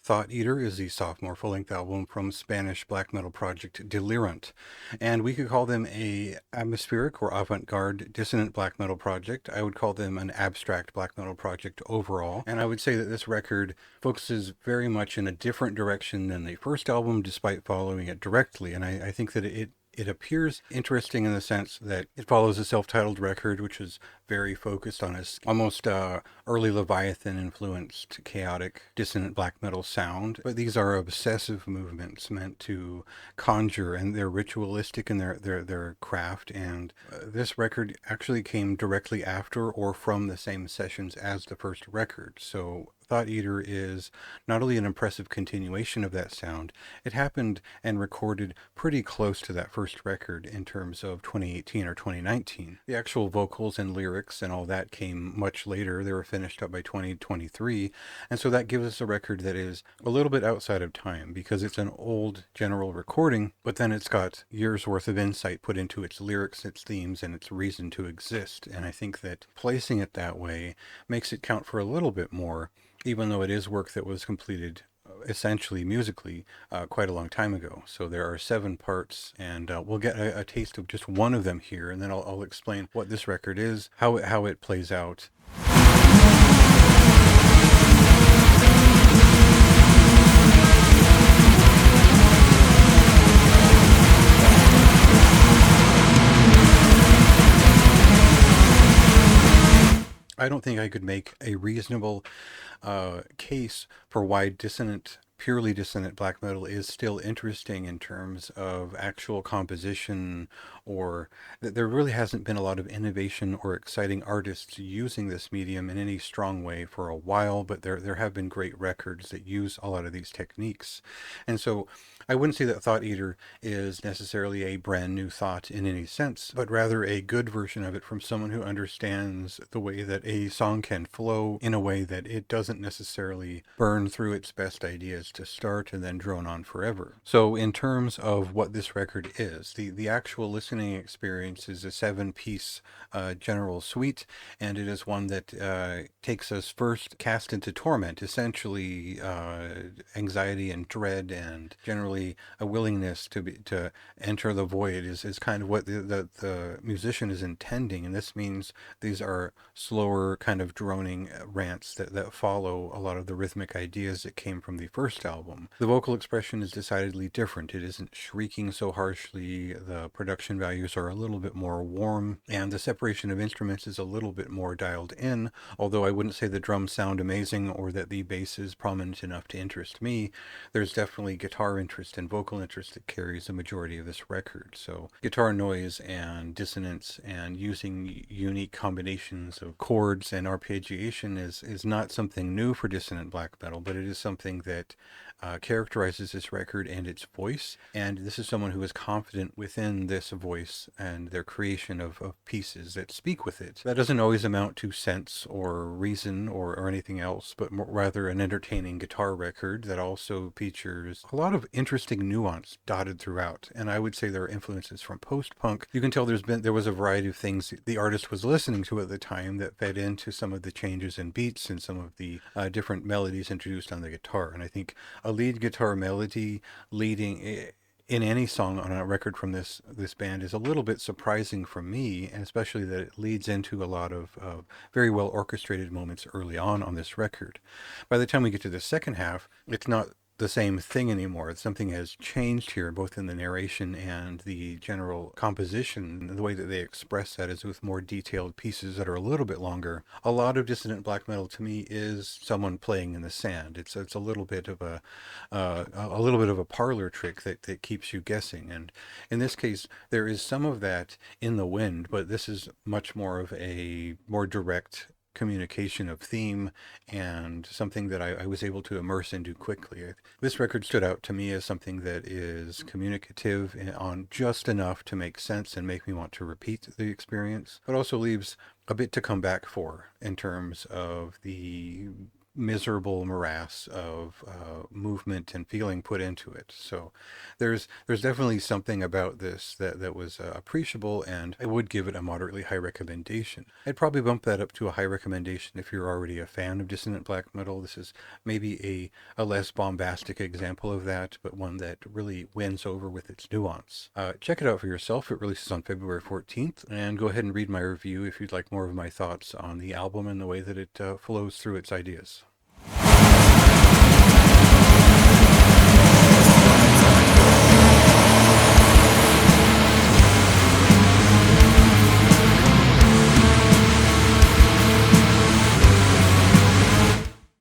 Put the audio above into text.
Thoughteater is the sophomore full-length album from Spanish black metal project DÉLIRANT, and we could call them a atmospheric or avant-garde dissonant black metal project. I would call them an abstract black metal project overall, and I would say that this record focuses very much in a different direction than the first album, despite following it directly, and I think that it appears interesting in the sense that it follows a self-titled record, which is very focused on a almost early Leviathan influenced chaotic dissonant black metal sound. But these are obsessive movements meant to conjure, and they're ritualistic in their craft. And this record actually came directly after or from the same sessions as the first record. So Thoughteater is not only an impressive continuation of that sound, it happened and recorded pretty close to that first record in terms of 2018 or 2019. The actual vocals and lyrics and all that came much later. They were finished up by 2023. And so that gives us a record that is a little bit outside of time because it's an old general recording, but then it's got years worth of insight put into its lyrics, its themes, and its reason to exist. And I think that placing it that way makes it count for a little bit more, even though it is work that was completed essentially musically quite a long time ago. So there are 7 parts, and we'll get a taste of just one of them here, and then I'll explain what this record is, how it plays out. I don't think I could make a reasonable case for why purely dissonant black metal is still interesting in terms of actual composition, or that there really hasn't been a lot of innovation or exciting artists using this medium in any strong way for a while, but there have been great records that use a lot of these techniques. And so I wouldn't say that Thoughteater is necessarily a brand new thought in any sense, but rather a good version of it from someone who understands the way that a song can flow in a way that it doesn't necessarily burn through its best ideas to start and then drone on forever. So in terms of what this record is, the actual listening experience is a 7-piece general suite, and it is one that takes us first cast into torment, essentially anxiety and dread, and generally a willingness to enter the void is kind of what the musician is intending. And this means these are slower kind of droning rants that follow a lot of the rhythmic ideas that came from the first album. The vocal expression is decidedly different. It isn't shrieking so harshly. The production values are a little bit more warm, and the separation of instruments is a little bit more dialed in, although I wouldn't say the drums sound amazing or that the bass is prominent enough to interest me. There's definitely guitar interest and vocal interest that carries the majority of this record. So guitar noise and dissonance and using unique combinations of chords and arpeggiation is not something new for dissonant black metal, but it is something that characterizes this record and its voice. And this is someone who is confident within this voice and their creation of pieces that speak with it. That doesn't always amount to sense or reason or anything else, but rather an entertaining guitar record that also features a lot of interesting nuance dotted throughout. And I would say there are influences from post-punk. You can tell there was a variety of things the artist was listening to at the time that fed into some of the changes in beats and some of the different melodies introduced on the guitar. And I think a lead guitar melody leading in any song on a record from this band is a little bit surprising for me, and especially that it leads into a lot of very well orchestrated moments early on this record. By the time we get to the second half, it's not the same thing anymore. Something has changed here, both in the narration and the general composition. The way that they express that is with more detailed pieces that are a little bit longer. A lot of dissonant black metal to me is someone playing in the sand. It's a little bit of a parlor trick that keeps you guessing. And in this case, there is some of that in the wind, but this is much more of a more direct communication of theme and something that I was able to immerse into quickly. This record stood out to me as something that is communicative on just enough to make sense and make me want to repeat the experience, but also leaves a bit to come back for in terms of the miserable morass of movement and feeling put into it. So there's definitely something about this that was appreciable, and I would give it a moderately high recommendation. I'd probably bump that up to a high recommendation if you're already a fan of dissonant black metal. This is maybe a less bombastic example of that, but one that really wins over with its nuance. Check it out for yourself. It releases on February 14th, and go ahead and read my review if you'd like more of my thoughts on the album and the way that it flows through its ideas.